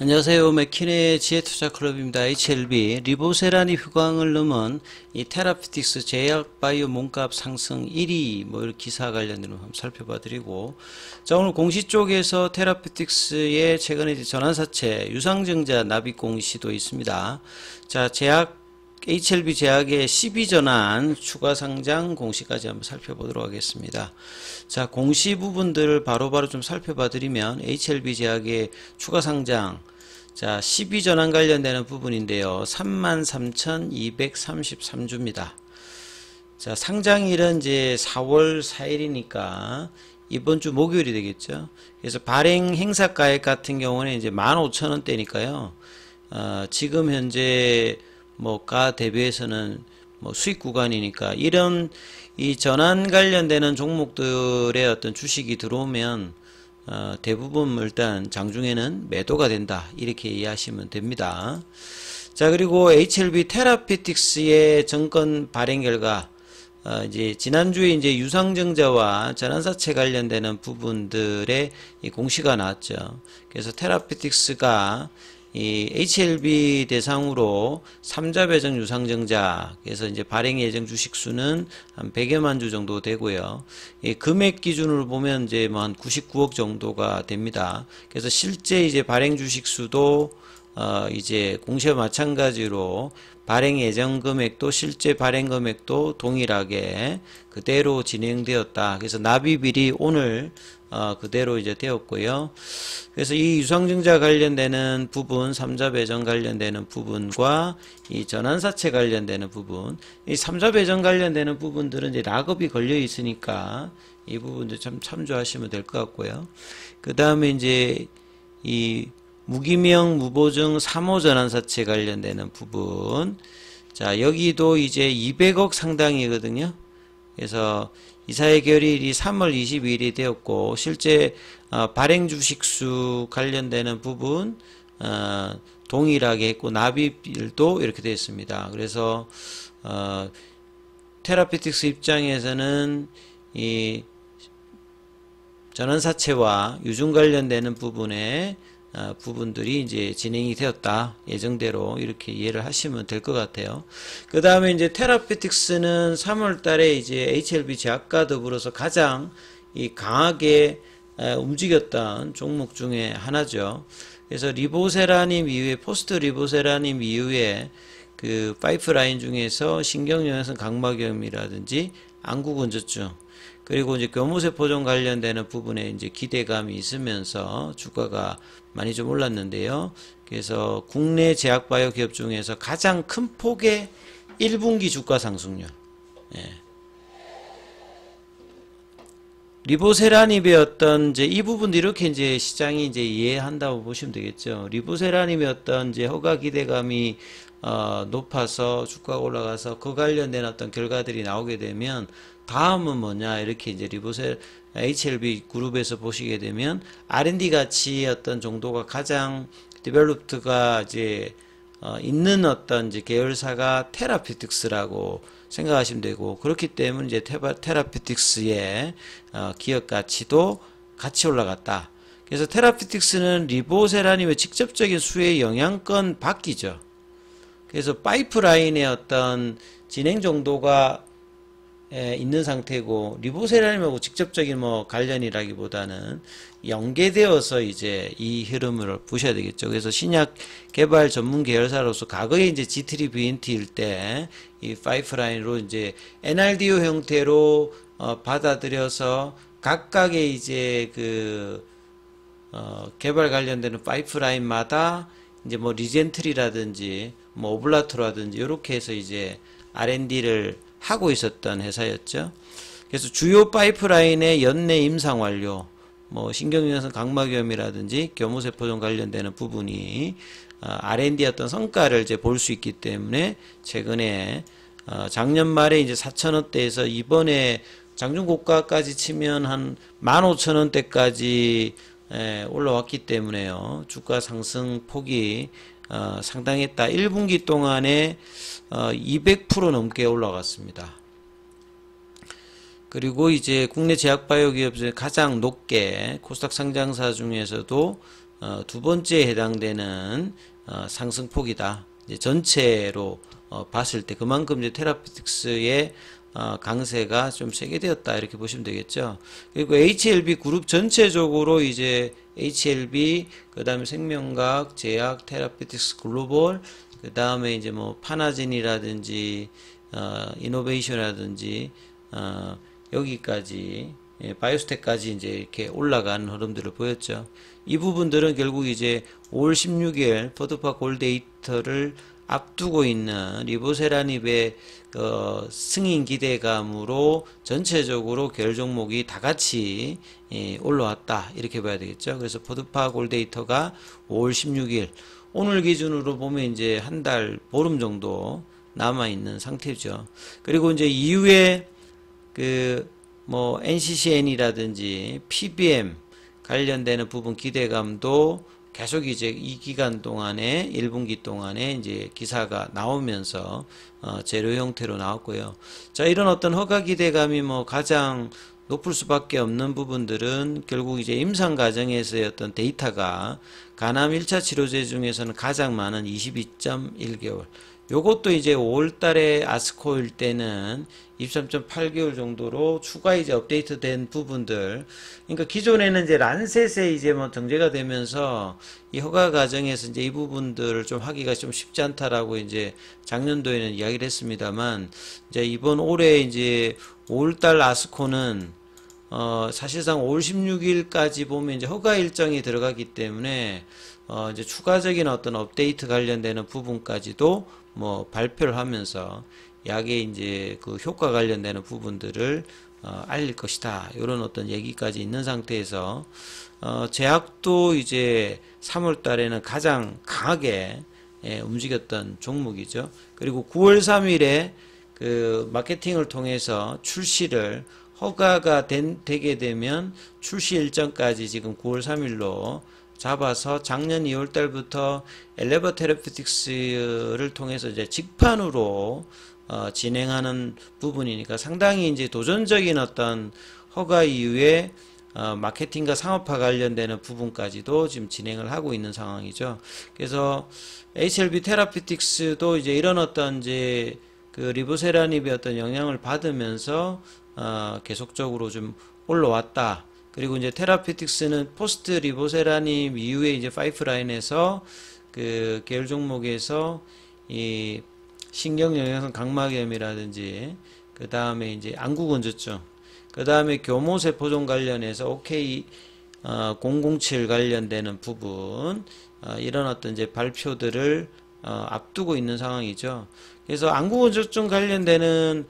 안녕하세요. 맥킨의 지혜투자클럽입니다. HLB 리보세라니 휴강을 넘은 이 테라피틱스 제약바이오 몸값 상승 1위 뭐 이런 기사 관련된 거 한번 살펴봐 드리고, 자, 오늘 공시 쪽에서 테라피틱스의 최근에 이제 전환사채 유상증자 납입 공시도 있습니다. 자, HLB 제약의 12전환 추가 상장 공시까지 한번 살펴보도록 하겠습니다. 자, 공시 부분들을 바로바로 좀 살펴봐 드리면 HLB 제약의 추가 상장, 자, 12전환 관련되는 부분인데요. 33,233주입니다. 자, 상장일은 이제 4월 4일이니까 이번 주 목요일이 되겠죠. 그래서 발행 행사가액 같은 경우는 이제 15,000원대니까요. 지금 현재 뭐 가 대비해서는 뭐 수익 구간이니까 이런 이 전환 관련되는 종목들의 어떤 주식이 들어오면 대부분 일단 장중에는 매도가 된다, 이렇게 이해하시면 됩니다. 자, 그리고 HLB 테라피틱스의 정권 발행 결과, 이제 지난주에 이제 유상증자와 전환사채 관련되는 부분들의 이 공시가 나왔죠. 그래서 테라피틱스가 이 HLB 대상으로 3자 배정 유상증자, 그래서 이제 발행 예정 주식 수는 한 100여만 주 정도 되고요. 이 금액 기준으로 보면 이제 뭐 한 99억 정도가 됩니다. 그래서 실제 이제 발행 주식 수도 이제 공시와 마찬가지로 발행 예정 금액도 실제 발행 금액도 동일하게 그대로 진행되었다. 그래서 납입일이 오늘 그대로 이제 되었고요. 그래서 이 유상증자 관련되는 부분, 3자 배정 관련되는 부분과 이 전환사채 관련되는 부분, 이 3자 배정 관련되는 부분들은 이제 락업이 걸려 있으니까 이 부분도 참 참조하시면 될 것 같고요. 그 다음에 이제 이 무기명 무보증 3호 전환사채 관련되는 부분, 자, 여기도 이제 200억 상당이거든요. 그래서 이사의 결의일이 3월 22일이 되었고, 실제 발행 주식수 관련되는 부분 동일하게 했고, 납입일도 이렇게 되어 있습니다. 그래서 테라피틱스 입장에서는 이 전환사채와 유증 관련되는 부분에 부분들이 이제 진행이 되었다, 예정대로 이렇게 이해를 하시면 될 것 같아요. 그 다음에 이제 테라피틱스는 3월 달에 이제 HLB 제약과 더불어서 가장 이 강하게 움직였던 종목 중에 하나죠. 그래서 리보세라님 이후에, 포스트 리보세라님 이후에 그 파이프라인 중에서 신경영양성 각막염이라든지 안구건조증, 그리고 이제 교무세포종 관련되는 부분에 이제 기대감이 있으면서 주가가 많이 좀 올랐는데요. 그래서 국내 제약바이오 기업 중에서 가장 큰 폭의 1분기 주가 상승률. 예. 리보세라닙의 어떤 이제 이 부분도 이렇게 이제 시장이 이제 이해한다고 보시면 되겠죠. 리보세라닙의 어떤 이제 허가 기대감이 높아서 주가가 올라가서 그 관련된 어떤 결과들이 나오게 되면 다음은 뭐냐, 이렇게 이제 HLB 그룹에서 보시게 되면 R&D 가치 어떤 정도가 가장 디벨롭트가 이제 있는 어떤 이제 계열사가 테라피틱스라고 생각하시면 되고, 그렇기 때문에 이제 테라피틱스의 기업 가치도 같이 올라갔다. 그래서 테라피틱스는 리보세라님의 직접적인 수혜 영향권 받기죠. 그래서 파이프라인의 어떤 진행 정도가 있는 상태고, 리보세라님하고 직접적인 뭐 관련이라기보다는 연계되어서 이제 이 흐름을 보셔야 되겠죠. 그래서 신약 개발 전문 계열사로서 과거에 이제 G3BNT일 때 이 파이프라인으로 이제 NRDO 형태로 받아들여서 각각의 이제 그 개발 관련되는 파이프라인마다 이제 뭐 리젠트리라든지 뭐 오블라토라든지 이렇게 해서 이제 R&D를 하고 있었던 회사였죠. 그래서 주요 파이프라인의 연내 임상 완료, 뭐 신경영양성 각막염이라든지 교무세포종 관련되는 부분이 R&D 어떤 성과를 이제 볼 수 있기 때문에 최근에 작년 말에 이제 4,000원대에서 이번에 장중 고가까지 치면 한 15,000원대까지 올라왔기 때문에요. 주가 상승 폭이 상당했다. 1분기 동안에 200% 넘게 올라갔습니다. 그리고 이제 국내 제약바이오 기업 중에 가장 높게 코스닥 상장사 중에서도 두 번째에 해당되는 상승폭이다. 이제 전체로 봤을 때 그만큼 이제 테라피틱스의 강세가 좀 세게 되었다 이렇게 보시면 되겠죠. 그리고 HLB 그룹 전체적으로 이제 HLB 그다음에 생명과학, 제약, 테라피틱스 글로벌 그다음에 이제 뭐 파나진이라든지 이노베이션이라든지 여기까지 바이오스텍까지 이제 이렇게 올라가는 흐름들을 보였죠. 이 부분들은 결국 이제 5월 16일 포드파 골데이터를 앞두고 있는 리보세라닙의 승인 기대감으로 전체적으로 계열 종목이 다 같이 올라왔다 이렇게 봐야 되겠죠. 그래서 포드파 골데이터가 5월 16일 오늘 기준으로 보면 이제 한 달 보름 정도 남아 있는 상태죠. 그리고 이제 이후에 뭐 NCCN이라든지 PBM 관련되는 부분 기대감도 계속 이제 이 기간 동안에 1분기 동안에 이제 기사가 나오면서 재료 형태로 나왔고요. 자, 이런 어떤 허가 기대감이 뭐 가장 높을 수밖에 없는 부분들은 결국 이제 임상 과정에서의 어떤 데이터가 간암 1차 치료제 중에서는 가장 많은 22.1개월. 요것도 이제 5월 달에 아스코일 때는 23.8개월 정도로 추가 이제 업데이트 된 부분들. 그러니까 기존에는 이제 란셋에 이제 뭐 등재가 되면서 이 허가 과정에서 이제 이 부분들을 좀 하기가 좀 쉽지 않다라고 이제 작년도에는 이야기를 했습니다만 이제 이번 올해 이제 5월 달 아스코는 사실상 5월 16일까지 보면 이제 허가 일정이 들어가기 때문에 이제 추가적인 어떤 업데이트 관련되는 부분까지도 뭐 발표를 하면서 약의 이제 그 효과 관련되는 부분들을 알릴 것이다. 이런 어떤 얘기까지 있는 상태에서 제약도 이제 3월 달에는 가장 강하게 움직였던 종목이죠. 그리고 9월 3일에 그 마케팅을 통해서 출시를 허가가 되게 되면 출시 일정까지 지금 9월 3일로 잡아서 작년 2월 달부터 엘레버 테라피틱스를 통해서 이제 직판으로 진행하는 부분이니까 상당히 이제 도전적인 어떤 허가 이후에 마케팅과 상업화 관련되는 부분까지도 지금 진행을 하고 있는 상황이죠. 그래서 HLB 테라피틱스도 이제 이런 어떤 이제 그 리보세라닙의 어떤 영향을 받으면서 계속적으로 좀 올라왔다. 그리고 이제 테라피틱스는 포스트 리보세라닙 이후에 이제 파이프라인에서 그 계열 종목에서 이 신경영양성 각막염이라든지 그 다음에 이제 안구건조증 그 다음에 교모세포종 관련해서 OK 007 관련되는 부분 이런 어떤 이제 발표들을 앞두고 있는 상황이죠. 그래서 안구건조증 관련되는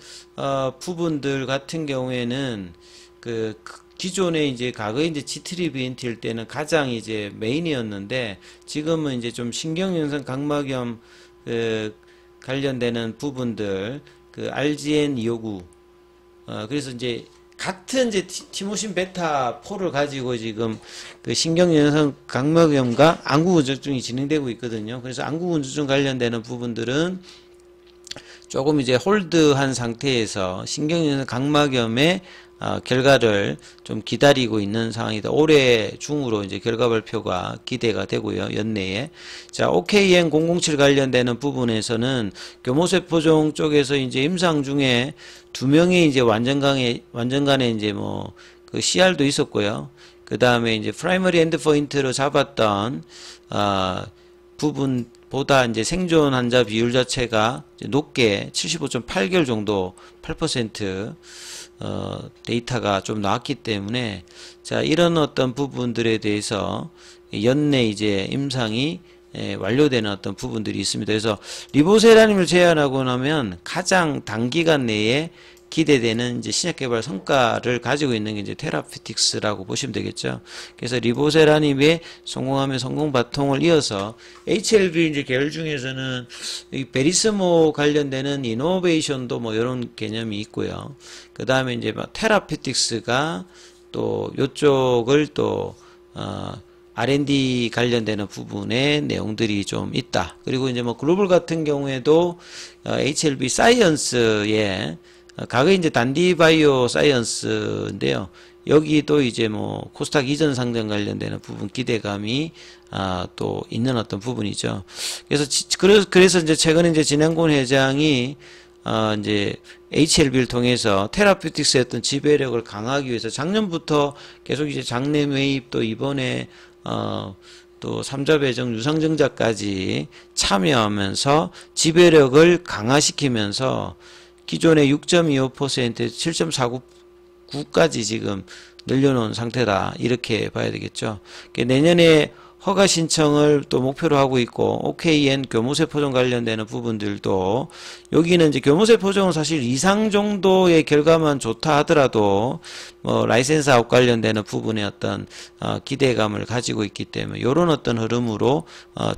부분들 같은 경우에는 그 기존에 이제 과거에 이제 지트리비엔틸 때는 가장 이제 메인이었는데 지금은 이제 좀 신경영상 각막염 관련되는 부분들 그 RGN259 그래서 이제 같은 이제 티모신 베타 4를 가지고 지금 그 신경영상 각막염과 안구건조증이 진행되고 있거든요. 그래서 안구건조증 관련되는 부분들은 조금 이제 홀드한 상태에서 신경영상 각막염의 결과를 좀 기다리고 있는 상황이다. 올해 중으로 이제 결과 발표가 기대가 되고요. 연내에. 자, OKN007 관련되는 부분에서는 교모세포종 쪽에서 이제 임상 중에 2명의 이제 완전간에 이제 뭐 그 CR도 있었고요. 그 다음에 이제 프라이머리 엔드포인트로 잡았던 부분보다 이제 생존 환자 비율 자체가 이제 높게 75.8개월 정도 8% 데이터가 좀 나왔기 때문에 자 이런 어떤 부분들에 대해서 연내 이제 임상이 완료되는 어떤 부분들이 있습니다. 그래서 리보세라님을 제외하고 나면 가장 단기간 내에 기대되는 이제 신약 개발 성과를 가지고 있는 게 이제 테라피틱스라고 보시면 되겠죠. 그래서 리보세라님의 성공하면 성공 바통을 이어서 HLB 이제 계열 중에서는 이 베리스모 관련되는 이노베이션도 뭐 이런 개념이 있고요. 그 다음에 이제 뭐 테라피틱스가 또 요쪽을 또 R&D 관련되는 부분의 내용들이 좀 있다. 그리고 이제 뭐 글로벌 같은 경우에도 HLB 사이언스에 과거에 이제 단디 바이오 사이언스인데요. 여기도 이제 뭐 코스닥 이전 상장 관련되는 부분 기대감이 또 있는 어떤 부분이죠. 그래서 이제 최근에 이제 진양곤 회장이 이제 HLB를 통해서 테라퓨틱스의 어떤 지배력을 강화하기 위해서 작년부터 계속 이제 장내 매입 또 이번에 또 3자 배정 유상증자까지 참여하면서 지배력을 강화시키면서 기존의 6.25% 7.49까지 지금 늘려놓은 상태다. 이렇게 봐야 되겠죠. 내년에 허가 신청을 또 목표로 하고 있고 OKN 교무세 포정 관련되는 부분들도 여기는 이제 교무세 포정은 사실 이상 정도의 결과만 좋다 하더라도 뭐 라이센스 아웃 관련되는 부분에 어떤 기대감을 가지고 있기 때문에 이런 어떤 흐름으로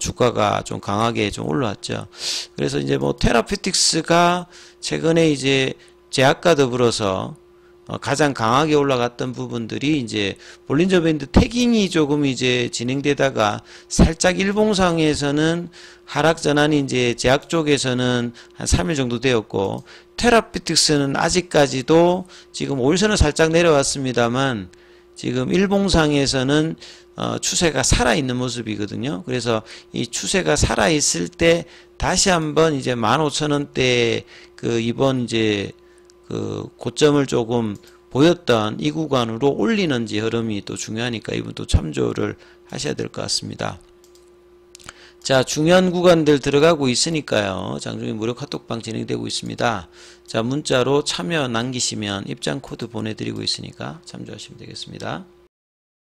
주가가 좀 강하게 좀 올라왔죠. 그래서 이제 뭐 테라퓨틱스가 최근에 이제 제약과 더불어서 가장 강하게 올라갔던 부분들이 이제 볼린저 밴드 태깅이 조금 이제 진행되다가 살짝 일봉상에서는 하락 전환이 이제 제약 쪽에서는 한 3일 정도 되었고 테라피틱스는 아직까지도 지금 5일선은 살짝 내려왔습니다만 지금 일봉상에서는 추세가 살아있는 모습이거든요. 그래서 이 추세가 살아있을 때 다시 한번 이제 15,000원대 그 이번 이제 그 고점을 조금 보였던 이 구간으로 올리는지 흐름이 또 중요하니까 이분 또 참조를 하셔야 될 것 같습니다. 자, 중요한 구간들 들어가고 있으니까요. 장중에 무료 카톡방 진행되고 있습니다. 자, 문자로 참여 남기시면 입장 코드 보내드리고 있으니까 참조하시면 되겠습니다.